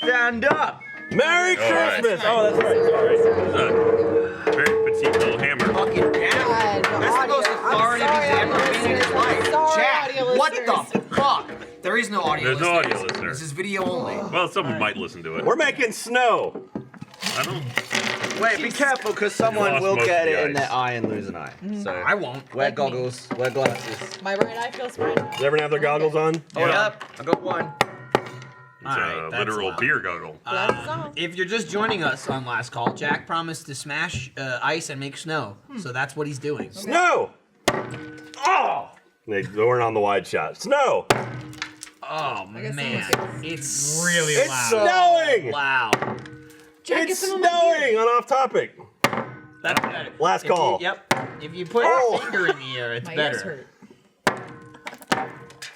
Stand up. Merry Christmas! Oh, that's right. Very petite little hammer. Fucking Jack. God, That's the most authoritative he's ever been in his life. Jack, what the fuck? There is no audio There's no audio listener. This is video only. Well, someone might listen to it. We're making snow. I don't. Wait, be careful, because someone lost will most get of the it in ice. their eye and lose an eye. So I won't. wear Like me. goggles, wear glasses. My right eye feels fine. Does everyone have their goggles on? Hold up, I got one. It's Alright, a that's literal loud. beer goggle. That's all. If you're just joining us on last call, Jack promised to smash ice and make snow. So that's what he's doing. Snow! Oh! They weren't on the wide shot. Snow! Oh guess man, someone it's Really It's loud. snowing! loud. Jack, It's get some of my beer. snowing on off topic. That's better. Last If you- call. Yep. If you put Oh. your finger in the air, it's My better. ears hurt.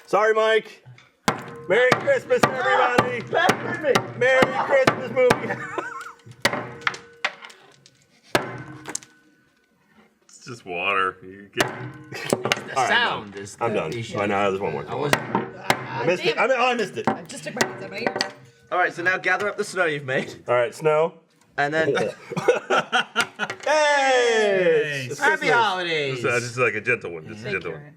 Sorry, Mike. Merry Christmas, everybody. Merry Christmas, movie. It's just water. You get, The All right, sound is. I'm done. issue. I know there's one more. I wasn't. I missed it. I missed it. I just took my hands out of my ears. All right, so now gather up the snow you've made, All right, snow. and then Hey! It's Happy Christmas. holidays. just like a gentle one. Just a Thank gentle you. one.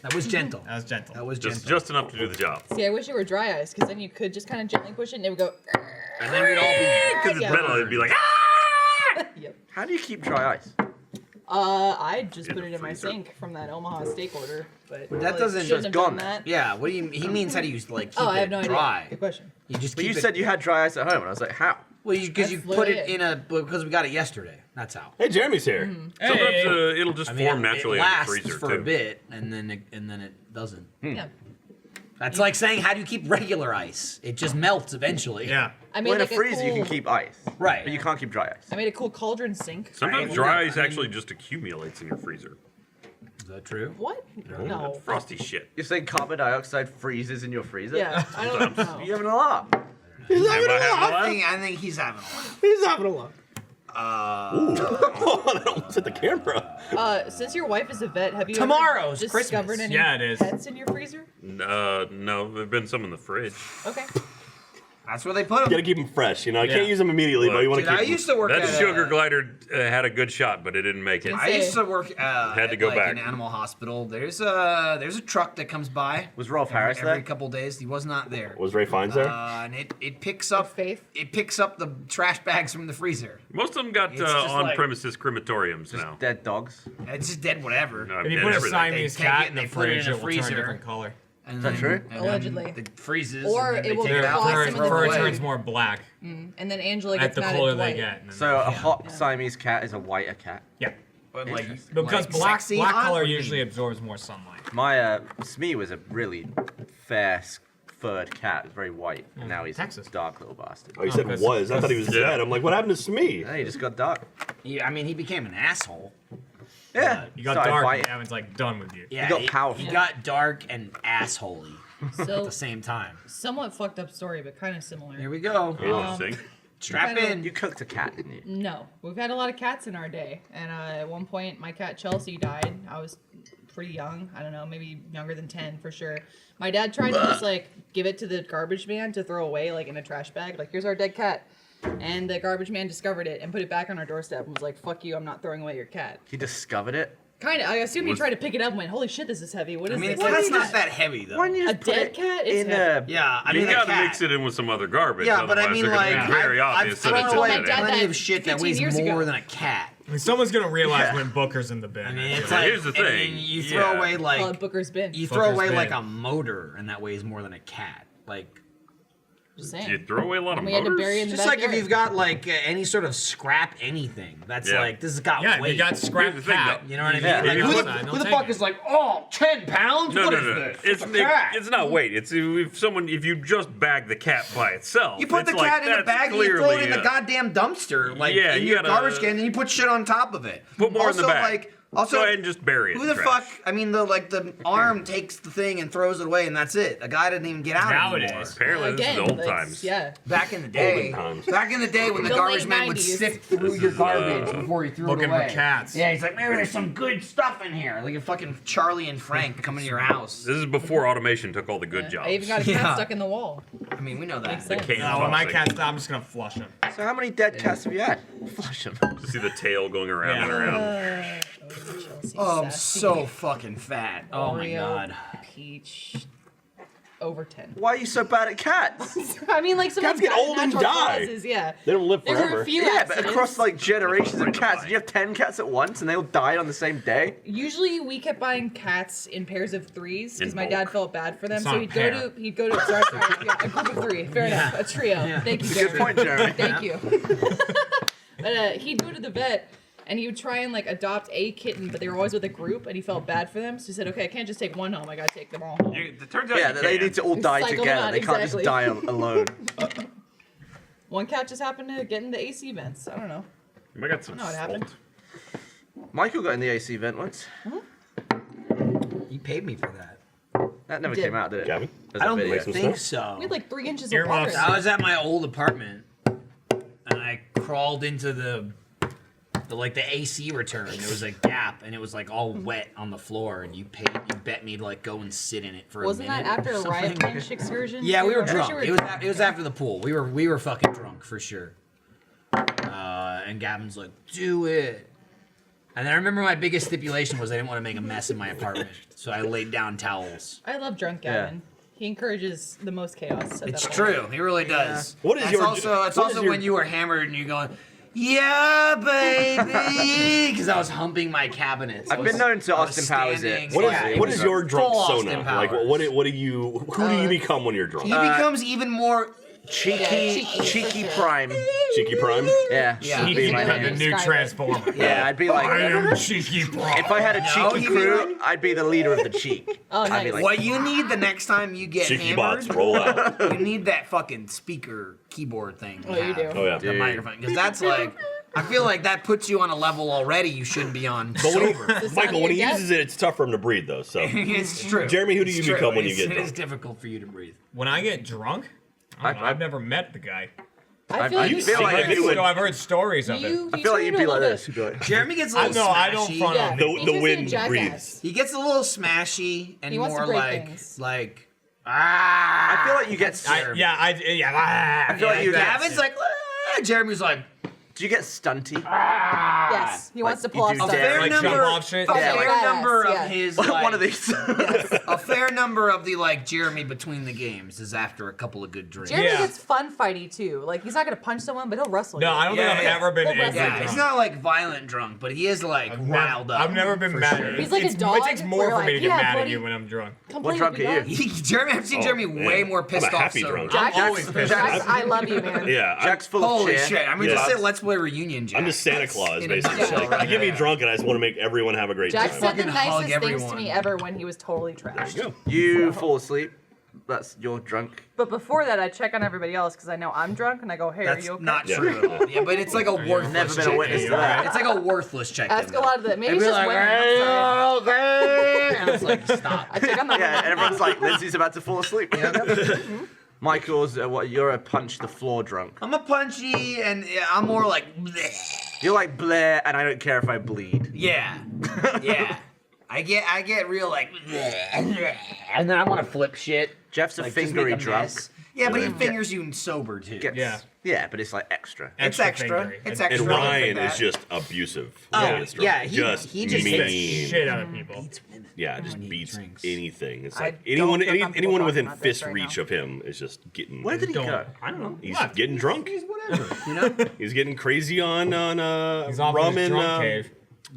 That was gentle. That was gentle. That was gentle. Just enough to do the job. See, I wish it were dry ice, because then you could just kind of gently push it and it would go. And then we'd all be. Because it's Yeah. metal, it'd be like, ah! Yep. how do you keep dry ice? I just In put the it in my freezer. sink from that Omaha steak order, but That like, doesn't- shouldn't it's have gone done that. Yeah. What do you? He means how do you like keep Oh, I have it no dry? idea. Good question. You just But keep you it. said you had dry ice at home, and I was like, how? Well, because you That's put it literally in a because we got it yesterday. That's how. Hey, Jeremy's here. Sometimes Hey. it'll just I mean, form naturally it in the lasts freezer, for too. a bit, and then it doesn't. Yeah. That's like saying how do you keep regular ice? It just melts eventually. Yeah. I made Well, in like a freezer you can cool, keep ice, Right. but you can't keep dry ice. I made a cool cauldron sink. Sometimes dry ice actually just accumulates in your freezer. Is that true? What? No. That's frosty shit. You're saying carbon dioxide freezes in your freezer? Yeah, I don't know. You having a laugh? He's having Am I a having a laugh. laugh? I think he's having a laugh. He's having a laugh. Ooh. That almost hit the camera. Since your wife is a vet, have you Tomorrow's ever discovered Christmas. any Yeah, it is. pets in your freezer? No, there've been some in the fridge. Okay. That's where they put him. Gotta keep them fresh, you know. You Yeah. can't use them immediately, but you want Dude, to keep I them. used to work That at sugar glider had a good shot, but it didn't make it. Didn't I used say- to work Had to at, go like, back. an animal hospital. There's a truck that comes by. Was Rolf Harris every there? couple days. He was not there. Was Ray Fiennes there? And it picks up Faith? It picks up the trash bags from the freezer. Most of them got It's just on-premises crematoriums now. Dead dogs. It's just dead whatever. No, If you and put a everything. Siamese They take cat it in and the they put it in fridge, a it will turn a freezer. different color. And Is that then- true? and then Allegedly. It freezes. Or and then it they will take Their it out. fly fur, some of the fur blood. turns more black And then Angela at gets the mad color at they Dwight. get. and then- So a hot Siamese cat is a whiter cat. yeah. But like, Because like black sexy black hot color or usually mean? absorbs more sunlight. My Smee was a really fair furred cat, very white. And now he's Texas. a dark little bastard. Oh, you said because- was. I thought he was Yeah. dead. I'm like, what happened to Smee? Hey, he just got dark. I mean, he became an asshole. Yeah. You got started dark biting. and Evan's like done with you. Yeah, got powerful. He got dark and assholey at So, the same time. somewhat fucked up story, but kind of similar. Here we go. Interesting. Strap kinda- in. You cooked a cat, didn't you? No, we've had a lot of cats in our day, and at one point my cat Chelsea died. I was pretty young. I don't know, maybe younger than 10 for sure. My dad tried to just like give it to the garbage man to throw away like in a trash bag. Like, here's our dead cat. And the garbage man discovered it and put it back on our doorstep and was like, fuck you, I'm not throwing away your cat. He discovered it. Kind of. I assume he Was- tried to pick it up and went, holy shit, this is heavy. What I is mean, this? it's Like, not that heavy though. Why don't you A just put dead it cat is in heavy. Yeah, I You mean, a gotta cat. mix it in with some other garbage. Yeah, but I otherwise mean, they're gonna like, be very I've obvious that thrown it's away my in dad there. plenty that of shit that 15 weighs years more ago. than a cat. I mean, someone's gonna realize Yeah. when Booker's in the bin. I mean, it's Well, like here's the I mean, thing, you throw yeah. away like Well, Booker's bin. you throw Booker's away bin. like a motor, and that weighs more than a cat. Like Just Do you saying. throw away a lot of And we had to motors? bury in the just like if backyard. you've got like any sort of scrap anything, that's Yeah. like this has got yeah, weight. you got scrap Here's the thing, cat. though. You know what I mean? Yeah. Like, If you who put- the, They'll who the take fuck it. is like, oh, 10 pounds? No, What no, is no. this? It's a cat. it's not weight. It's if you just bag the cat by itself. You put the it's like, cat in a that's bag and you throw it clearly in the a- goddamn dumpster, like Yeah, in you your gotta- garbage can, and then you put shit on top of it. Put more in the Also, bag. like Also, Go ahead and just bury it. who in the trash. fuck? I mean, the arm takes the thing and throws it away, and that's it. The guy didn't even get out Nowadays. anymore. Apparently, this is the old times. Yeah. Back in the day, times. back in the day when the The garbage late man would 90s. sift through your garbage before he threw Looking it for away. cats. Yeah, he's like, maybe there's some good stuff in here. Like a fucking Charlie and Frank coming to your house. This is before automation took all the good jobs. I even got a cat Yeah. stuck in the wall. I mean, we know that. Makes the sense. cane When my tossing. cat's down, I'm just gonna flush him. So how many dead cats have you had? Flush them. To see the tail going around and around. Chelsea, Oh, I'm sassy. so fucking fat. Oh my Oreo, god. Peach. Over 10. Why are you so bad at cats? I mean, like, some Cats get old and die. Causes, yeah. They don't live There forever. were a few Yeah, but accidents. across like generations Right of cats, away. did you have 10 cats at once and they all died on the same day? Usually we kept buying cats in pairs of 3s because In my dad bulk. felt bad for them. It's So not a he'd pair. go to sorry, yeah, a group of 3. Fair enough. A trio. Thank you, Good Jeremy. point, Jeremy. Thank you. But he'd go to the vet and he would try and like adopt a kitten, but they were always with a group and he felt bad for them. So he said, okay, I can't just take one home. I gotta take them all home. It turns out Yeah, you they can. need to all die Cycle them together. out, They can't exactly. just die alone. One cat just happened to get into AC vents. I don't know. I got some I know what happened. salt. Michael got in the AC vent once. You paid me for that. That never Did. came out, did it? Gavin? As I a don't video. think so. We had like 3 inches of Earmuffs. water. I was at my old apartment, and I crawled into the AC return. There was a gap, and it was like all wet on the floor. And you bet me to like go and sit in it for Wasn't a minute. that after or a riot something. bench excursion? Yeah, we were I'm pretty drunk. sure It was after the pool. We were fucking drunk for sure. And Gavin's like, do it. And I remember my biggest stipulation was I didn't want to make a mess in my apartment, so I laid down towels. I love drunk Gavin. He encourages the most chaos. At It's that point. true. He really does. What is It's your? also It's what is also your- when you were hammered and you're going, yeah, baby, because I was humping my cabinets. I've been known to I was Austin Powers it. standing- What is, yeah, it what was is a your drunk full persona? Austin Like, Powers. what do you? Who do you become when you're drunk? He becomes even more. Cheeky cheeky, for sure. prime. Cheeky prime. Yeah. Yeah. That'd be Cheeky, my the name. new Describe it. Transformer. Yeah, I'd be I like. am Cheeky Prime. If I had a No, cheeky he'd be crew, like- I'd be the leader of the cheek. Oh, I'd be nice. like, What you need the next time you get cheeky hammered, bots roll out. you need that fucking speaker keyboard thing. Oh, you have. do. Oh yeah. The microphone, because that's like, I feel like that puts you on a level already you shouldn't be on But when sober. he, Michael, when he Yes. uses it, it's tough for him to breathe, though. So, It's true. Jeremy, who do you It's true. become when you get It is drunk? difficult for you to breathe. When I get drunk, I don't know, I've never met the guy. I feel like you you feel like if you would- So I've heard stories of it. I feel like you'd be like this. You'd be like, Jeremy gets a I little know, I don't smashy. front Yeah. on The- people. He's the just wind a jackass. breathes. He gets a little smashy and He wants to more break like things. I feel like you get. I feel like you get. Gavin's like, Jeremy's like, Do you get stunty? Yes, he wants to pull off you do a stuff. fair Like jump number, off shit? a Yeah, fair like- number Yeah. of his like, One of these. a fair number of the like Jeremy between the games is after a couple of good drinks. Jeremy Yeah. gets fun fighty too. Like he's not gonna punch someone, but he'll wrestle No, you. I don't Yeah, think I've yeah. ever been Well, angry Yeah, drunk. he's not like violent drunk, but he is like riled up. I've never been for mad. sure. He's like a It's- dog It takes more where for me to you're get like, mad yeah, at buddy. you when I'm drunk. Come What play drunk with are me, you? dog. Jeremy, I've seen Jeremy man. way more I'm pissed a off. happy sober. drunk. Jack's, I'm always pissed Jack's, off. I love you, man. Yeah. Jack's full of Holy cheer. shit! I mean, Yeah. just say Let's Play Reunion, Jack. I'm just Santa Claus, in a basically. nutshell Like, right you get me there. drunk and I just want to make everyone have a great Jack time. said the Fucking hug nicest things to everyone. me ever when he was totally trashed. There you go. You fall asleep. That's you're drunk. But before that, I check on everybody else because I know I'm drunk, and I go, "Hey, are That's you okay?" not Yeah. true at all. Yeah, but it's like a worthless Never been a check. witness to You're that. right. It's like a worthless check. Ask a lot of the. Maybe They'd it's be just like, women. "Hey, I'm sorry. okay," and it's like, stop. I check on the Yeah, and women. everyone's like, Lindsay's about to fall asleep. Michael's what? You're a punch the floor drunk. I'm a punchy, and yeah, I'm more like, bleh. You're like Blair, and I don't care if I bleed. Yeah, yeah. I get real like, bleh. And then I want to flip shit. Jeff's a Like, just make fingery a drunk. mess. Yeah, but he Yeah. fingers you sober too. Gets- Yeah. Yeah, but it's like extra. It's extra. fingery. It's And extra. And I'll Ryan admit is that. just abusive. Oh, when he gets drunk. yeah, he just just mean. Hits shit out of people. Beats women Yeah, just when he beats drinks. anything. It's I like don't anyone, feel comfortable anyone talking within about this fist right reach now. of him is just getting. Where did he Don't. go? I don't know. He's What? getting drunk. Whatever, you know. He's getting crazy on He's off rum in his and drunk cave.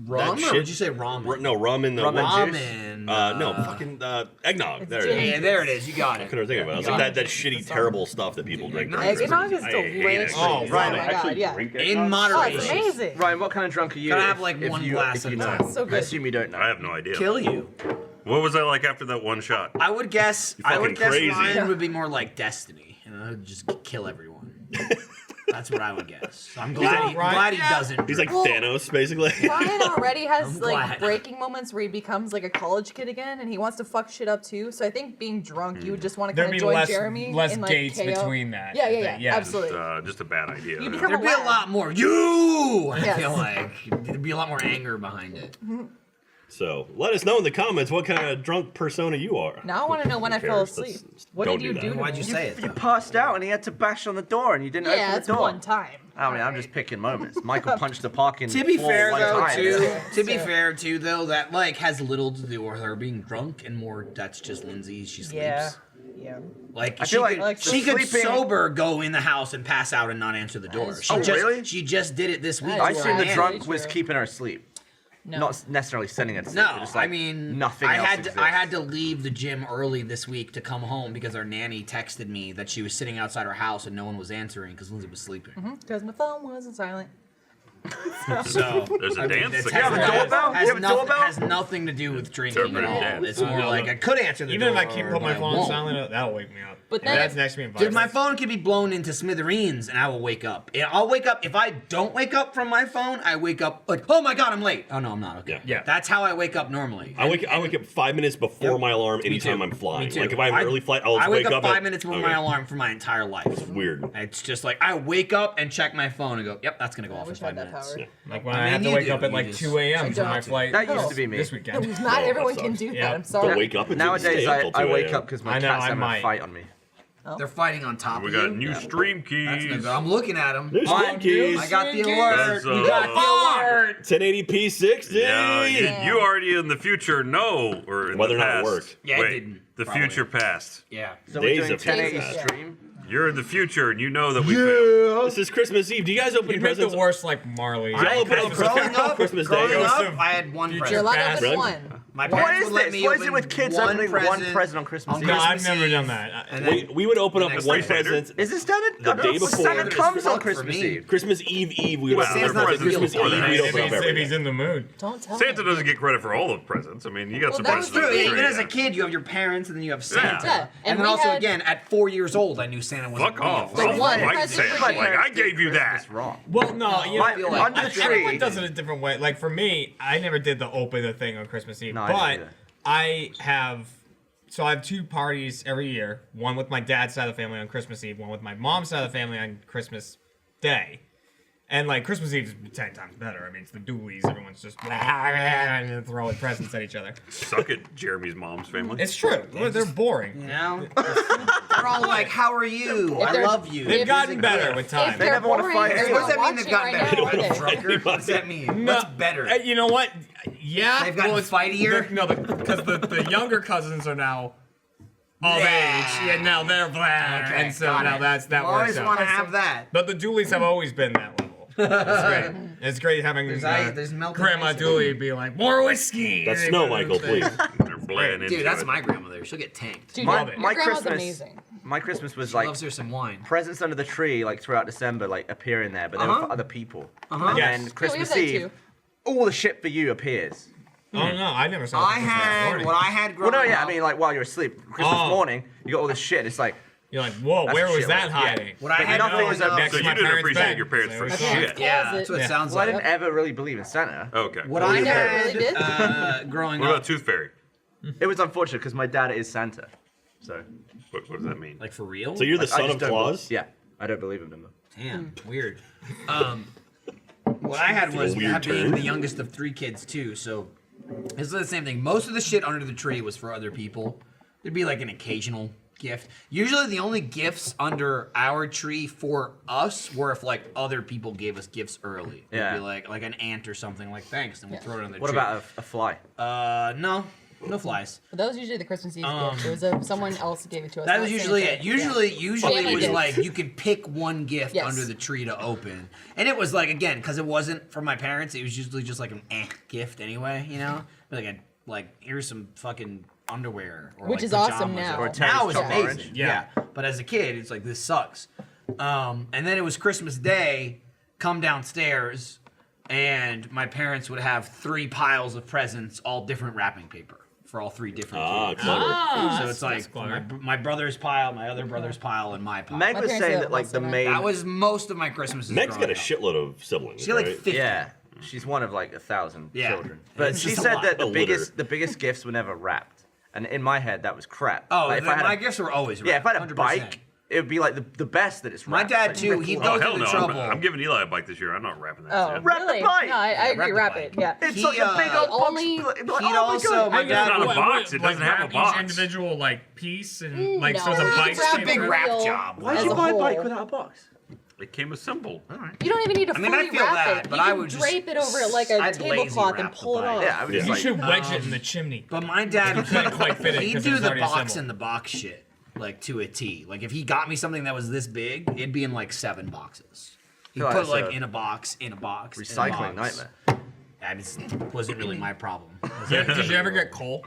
Rum, or shit- would you say ramen? no rum and the Rum and what? juice? Ramen. No, fucking eggnog. There it gin. is. Yeah, there it is. You got I it. couldn't think of it. I was like that shitty, terrible stuff that people drink. during Eggnog is Christmas. I hate delicious. it. Oh, Oh Ryan, my god, yeah. In Oh, it's moderation. amazing. Ryan, what kind of drunk are you? Gotta if- have, like, if one you, glass if at you a know? time. So I good. assume you don't know. I have no idea. Kill you. What was I like after that one shot? I would guess. I fucking would guess crazy. Ryan would be more like Destiny, and then just kill everyone. That's what I would guess. So I'm glad, glad he doesn't. He's like Well, Thanos, basically. Ryan already has I'm like glad. breaking moments where he becomes like a college kid again, and he wants to fuck shit up too. So I think being drunk, you would just want to There'd kind be of join less, Jeremy less in like gates KO. between that. Yeah, I yeah, think. yeah, absolutely. Just a bad idea. You become There'd be a lot more you. I Yes. feel like there'd be a lot more anger behind it. So let us know in the comments what kind of drunk persona you are. Now I want to know when I fell cares? asleep. Let's- What don't did you do that. do? To Why'd me? you say it? You though? passed out and he had to bash on the door and you didn't Yeah, open that's the door. one time. I mean, I'm just picking moments. Michael punched the parking To be floor fair one though, time. to be fair too though, that like has little to do with her being drunk and more that's just Lindsay. She sleeps. Yeah. Yeah. Like I she feel could, like she could sleeping- sober go in the house and pass out and not answer the door. is She true. just, Oh, really? She just did it this week. That I is where assume the Right. drunk True. was keeping her asleep. No. Not necessarily sending her to sleep. No, but just like I mean, nothing I else had exists. I had to leave the gym early this week to come home because our nanny texted me that she was sitting outside her house and no one was answering because Lindsay was sleeping. Because my phone wasn't silent. So There's a dance it's that have a goes on. doorbell? Has, You have a doorbell? has nothing to do with drinking at Interpretive all. dance. It's more No, like no. I could answer the Even door. if I keep put my but I phone on won't. silent, that'll wake me up. But If then- that's next to me in Dude, my vibrates. phone can be blown into smithereens and I will wake up. I'll wake up. If I don't wake up from my phone, I wake up like, oh my God, I'm late. Oh no, I'm not. Okay. Yeah. That's how I wake up normally. I wake up 5 minutes before Yep. my alarm Me anytime too. I'm flying. Me too. Like if I have an early flight, I'll I just wake up at- 5 minutes before okay. my alarm for my entire life. Weird. It's just like I wake up and check my phone and go, yep, that's gonna go I off in wish I 5 had that minutes. power. Like when I I, mean, have to you wake do. up at You like just- 2 a.m. I for my don't. flight That used to be me. this weekend. Not Oh, everyone that can sucks. do that. Yeah. I'm sorry. Don't wake up and Nowadays, stay up till I 2 wake a.m. up because my I know, cat's I having a might. fight on me. They're fighting on top We of got you. new stream That's no keys. good. I'm looking at them. There's stream keys. I got the That's, alert. You got the alert. 1080p 60. Yeah, you already in the future know, or in Whether the or not it past. worked. Yeah, it Wait, didn't, the probably. future past. Yeah. So Days we're doing of 1080 Days, yeah. stream. You're in the future, and you know that we failed. This is Christmas Eve. Do you guys open You make the presents? worst like Marley. Y'all open up Growing up, Christmas Day. growing Ghost up, of I had one Future You're present. allowed to Past. open Really? one. My What parents is would let this? me What is it open with kids one opening one present on Christmas on Eve? No, I've Christmas never Eve, done that. and then We would open up next one day. present. Is this standard? The day before. Santa comes on For Christmas me. Eve. Christmas Eve, we would Well, open there's up not presents. a deal Christmas before Eve, that. we'd if open up he's, if everything. he's in the mood. Don't tell Santa me. doesn't get credit for all the presents. I mean, you got some Well, that's presents. True. on the Even tree, as a yeah. kid, you have your parents and then you have Santa. Yeah. And then we also, had- again, at 4 years old, I knew Santa wasn't Fuck real. off. The Oh, one like present Santa. for Like, kids. I gave you that. It's wrong. Well, no, you My- know, under the tree. everyone does it a different way. Like for me, I never did the open the thing on Christmas Eve, No, I but didn't either. I have. So I have two parties every year. One with my dad's side of the family on Christmas Eve. One with my mom's side of the family on Christmas Day. And like Christmas Eve is 10 times better. I mean, it's the Dooleys. Everyone's just and throwing presents at each other. Suck it, Jeremy's mom's family. It's true. They're boring. You know? They're all like, how are you? I they're- love you. They've If- gotten better with If time. they're never wanna boring, fight they're anyone. What does not that mean they've watching gotten right better? now, are they? Drunker? What does that mean? No, What's better? You know what? Yeah. They've gotten it's- fightier? Because the younger cousins are now of Yeah. age, and now they're black, Okay, and so got now it. that I always works want to out. have that. But the Dooleys have always been that level. It's great. It's great having There's melted Grandma ice in Dooley be like, more whiskey. That's Snow, Michael, please. They're bland into Dude, that's it. my grandmother. She'll get tanked. Dude, My- your my grandma's Christmas- amazing. My Christmas was She like loves her some wine. presents under the tree, like throughout December, like appearing there, but they were for other people. And Yes. then Yeah, Christmas that Eve, too. all the shit for you appears. Oh no, I never saw. I Christmas that had morning. what I had Well, growing no, yeah, up. I mean, like while you're asleep, Christmas Oh. morning, you got all this shit. It's like You're like, whoa, That's where a was shit that load. hiding? What I But had nothing growing was up. Next So to you my didn't parents' appreciate bed. your parents for There we shit. go. Yeah, Closet. that's what it Yeah. sounds well, I like. didn't ever really believe in Santa. Okay. What Well, I you had really did? Growing What up. about Tooth Fairy? It was unfortunate because my dad is Santa, so What does that mean? Like for real? So you're the like, I son just of don't Claus? Yeah, I don't believe in them. Damn, weird. What I had was weird Being turn. the youngest of 3 kids too, so it's the same thing. Most of the shit under the tree was for other people. There'd be like an occasional gift. Usually the only gifts under our tree for us were if like other people gave us gifts early. It'd Yeah. be like an aunt or something like thanks, and we'll Yeah. throw it on the What tree. about a fly? No flies. But that was usually the Christmas Eve gift. It was someone else gave it to us. That not was usually Santa. it. Usually Family it was gifts. like you could pick one gift Yes. under the tree to open, and it was like again because it wasn't from my parents. It was usually just like an gift anyway, you know, like here's some fucking underwear, or Which like is awesome pajamas now. Or Or Terry's now it's chocolate amazing, orange. yeah. Yeah. But as a kid, it's like this sucks. And then it was Christmas Day. Come downstairs, and my parents would have 3 piles of presents, all different wrapping paper for all 3 different Ah, kids. clever. So it's like my brother's pile, my other brother's pile, and my pile. Meg My was parents saying are that like the also main. That was most of my Christmases. Meg's got a growing up. shitload of siblings. She had like right? 50. Yeah, she's one of like 1,000 Yeah. children. But It's she just a said lot. that A litter. the biggest gifts were never wrapped, and in my head that was crap. Oh, like, if I had my a, gifts were always yeah, if I had a 100%. bike, it would be like the best that it's My wrapped. dad Like, too. rip He it Oh goes hell through no! trouble. I'm giving Eli a bike this year. I'm not wrapping that. Oh, shit. Wrap the really? bike. No, I agree. Wrap the Wrap bike. it. Yeah. It's He, like a big old only- box. Like, he'd oh also- my God. my It's dad not a would- box. It doesn't have a Each box. individual like piece and like so No, the you bike's wrap a big the wrap wheel job. Why'd as you a buy a bike whole. without a box? It came assembled. You don't even need to I mean, fully I feel wrap that, it. but You I can would just- drape it over it like a I'd lazy tablecloth wrap and the pull it bike. off. Yeah, I was Yeah. just You like, should wedge it in the chimney. But my dad couldn't quite fit it He'd 'cause do it was the already box assembled. in the box shit, like to a T. Like if he got me something that was this big, it'd be in like 7 boxes. He feel like put it's like a in a box, in a box, in a recycling box. nightmare. I mean, it wasn't really my problem. Did you ever get coal?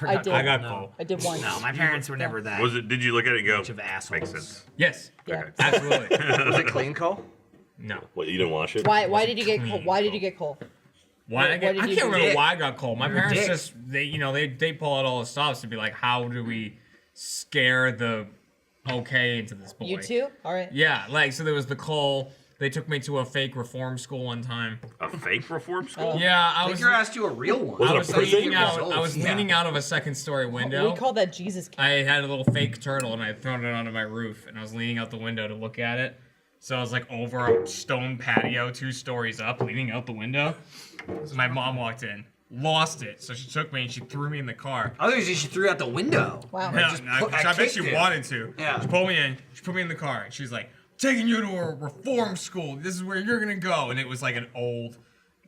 I did. I got No. coal. I did once. No, my parents were never that. Was it? Did you look at it and go? Bunch of assholes. Makes sense. Yes. Yeah. Absolutely. Was it clean coal? No. What, you didn't wash it? Why did you get coal? Clean Why did coal. you get coal? Why I What get? did I you can't do? remember Dick. why I got coal. My You're a parents dick. just they pull out all the stops to be like, how do we scare the okay into this boy? You too? All right. Yeah, like so there was the coal. They took me to a fake reform school one time. A fake reform school? Yeah, I Take was your ass to a real one. Was I it a was prison? leaning out. I was Yeah. leaning out of a second-story window. We call that Jesus camp. I had a little fake turtle and I had thrown it onto my roof and I was leaning out the window to look at it. So I was like over a stone patio 2 stories up, leaning out the window. So my mom walked in, lost it. So she took me and she threw me in the car. Others, she threw out the window. Wow. Yeah, just I put- I bet kicked she it. wanted to. Yeah. She pulled me in. She put me in the car and she's like, taking you to a reform school. This is where you're gonna go. And it was like an old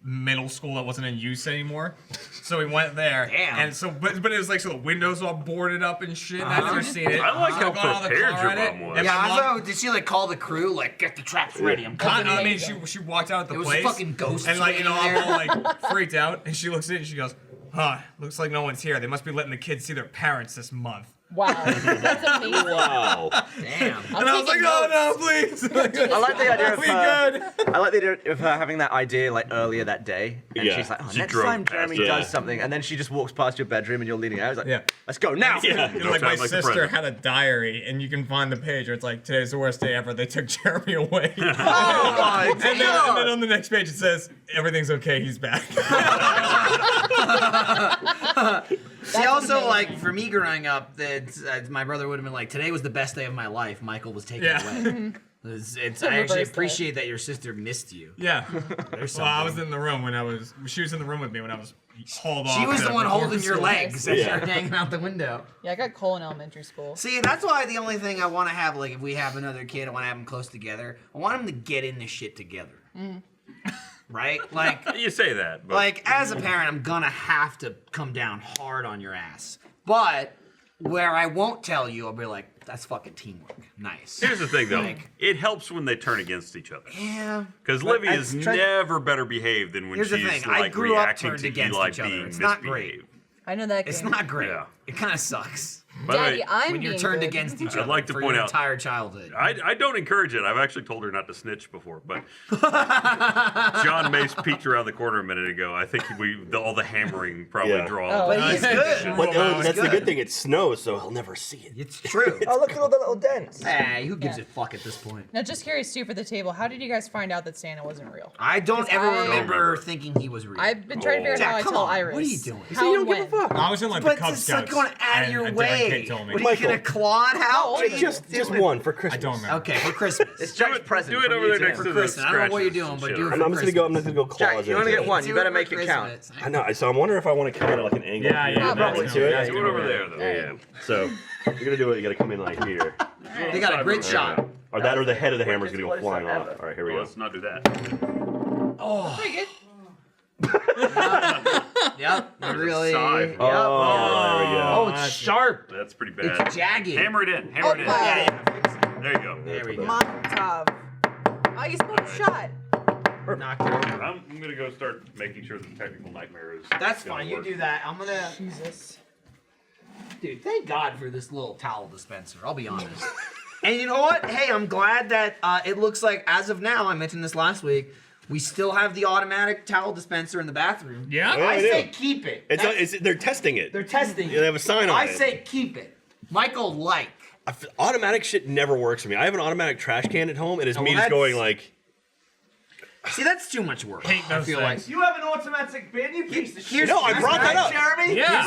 middle school that wasn't in use anymore. So we went there. Damn. And so, but it was like, so the windows all boarded up and shit. And I've never seen it. I like how So got out of the prepared car your at it, mom was. and Yeah, my I mom- thought, did she like call the crew, like, get the traps ready? I'm coming. I mean, amazing. she walked out at the It was place. fucking ghosts And like, you know, I'm waiting all like freaked out. And she looks in and she goes, huh, looks like no one's here. They must be letting the kids see their parents this month. Wow. That's amazing. Wow. Damn. And I was like, oh no, please. I like the idea of we her. good. I like the idea of her having that idea like earlier that day, and Yeah. she's like, "Oh, She next drove time past Jeremy it. does Yeah. something," and then she just walks past your bedroom and you're leaning out. It's like, Yeah. let's go now." Yeah. You know, Don't like my sound like a sister president. had a diary, and you can find the page where it's like, today's the worst day ever. They took Jeremy away. Oh my and then God. on the next page it says, everything's okay, he's back. See, also, like, for me growing up, that my brother would have been like, today was the best day of my life. Michael was taken Yeah. away. It's, I actually Reverse that. appreciate that your sister missed you. Yeah. There's Well, I something. was in the room she was in the room with me when I was hauled off. She was to the one reform holding your school. legs as Yeah. you're hanging out the window. Yeah, I got coal in elementary school. See, that's why the only thing I want to have, like, if we have another kid, I want to have them close together. I want them to get in this shit together. Right? Like, You say that, but like, as a parent, I'm gonna have to come down hard on your ass. But where I won't tell you, I'll be like, that's fucking teamwork. Nice. here's the thing, though. Like- It helps when they turn against each other. Yeah. Because But Livy is I tried- never better behaved than when Here's the she's thing, I like grew up reacting turned to against Eli each other. being It's not misbehaved. great. I know that It's game. not great. Yeah. It kind of sucks By the Daddy, way, I'm when you're being turned good. against each I'd other like to for point your out- entire childhood. I don't encourage it. I've actually told her not to snitch before, but John Mace peeked around the corner a minute ago. I think all the hammering probably Yeah. draw. Oh, But he's good. But Well, that's the good. good thing. It snows, so he'll never see it. It's true. Oh, look at all the little dents. Hey, who gives Yeah. a fuck at this point? Now, just curious too for the table. How did you guys find out that Santa wasn't real? I don't 'Cause ever I- remember thinking he was real. I've been trying to figure out Jack, how I come tell on. Iris. What are you doing? How and when? I was in like But the Cub it's like Scouts. going out of and your a different way. kid told me. What, are you gonna Michael. claw it out? old are you? Just one for I Christmas. don't remember. Okay, for Christmas. It's Jack's present. Do it from over you there to next him. to For the Christmas. I don't know what you're scratches doing, and but shit. do it I'm for just gonna go. I'm just gonna go claws. Jack, you only into get it. one. You Do better it make for it count. Christmas. I know. So I'm wondering if I want to come at it like an angle. Yeah, yeah. probably that's too. good. Yeah, That's Do it good. over there, though. Yeah. So you're gonna do it. You gotta come in like here, They got a grid shot. or that, or the head of the hammer is gonna go flying off. All right, here we Well, go. let's not do that. Pretty good. Yep. Really. Scythe. Yep. Oh, there we go. Oh, it's sharp. That's pretty bad. It's jagged. Hammer it in. Hammer it in. wow. Yeah, There you go. There we go. Montov. Oh, you smoked a shot. Knocked it over. I'm gonna go start making sure the technical nightmare is. That's gonna fine. You work. do that. I'm gonna. Jesus. Dude, thank God for this little towel dispenser. I'll be honest. And you know what? Hey, I'm glad that it looks like, as of now, I mentioned this last week, We still have the automatic towel dispenser in the bathroom. Yeah? Yeah, I I say do. keep it. They're testing it. They're testing it. Yeah, they have a sign on I it. say keep it. Michael, like. Automatic shit never works for me. I have an automatic trash can at home, and it's Oh, me well, just going that's- like, See, that's too much work. Hate those I feel things. like. You have an automatic bin, you piece of shit. No, I brought that up. Jeremy. Yeah.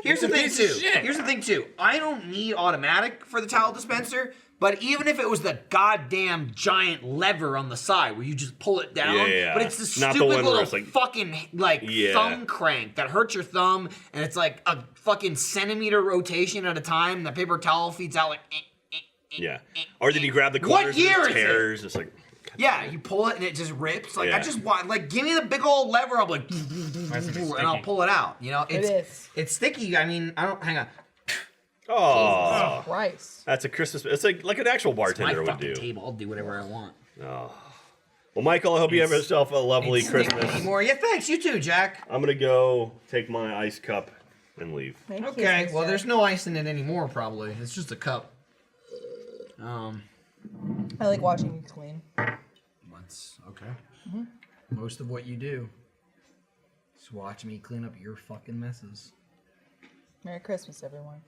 Here's the It's a thing piece of too. shit. Here's the thing too. I don't need automatic for the towel dispenser, but even if it was the goddamn giant lever on the side where you just pull it down, Yeah. but it's the Not the stupid one where little it's like- fucking like Yeah. thumb crank that hurts your thumb, and it's like a fucking centimeter rotation at a time. The paper towel feeds out like. yeah. Or did you grab the What corners year and is it it? tears? It's like, Yeah, you pull it and it just rips. Like I Yeah. just want, like, give me the big old lever. I'm like, That's and I'll sticky. pull it out. You know, is. it's sticky. I mean, I don't hang on. oh, Christ. that's a Christmas. It's like an actual My bartender would fucking do. table. I'll do whatever I want. Well, Michael, I hope you have yourself a lovely Ain't sticky Christmas. anymore. Yeah, thanks. You too, Jack. I'm gonna go take my ice cup and leave. Thank you, Okay. thanks, Well, Jack. there's no ice in it anymore. Probably. It's just a cup. I like watching you clean. That's okay. Most of what you do is watch me clean up your fucking messes. Merry Christmas, everyone.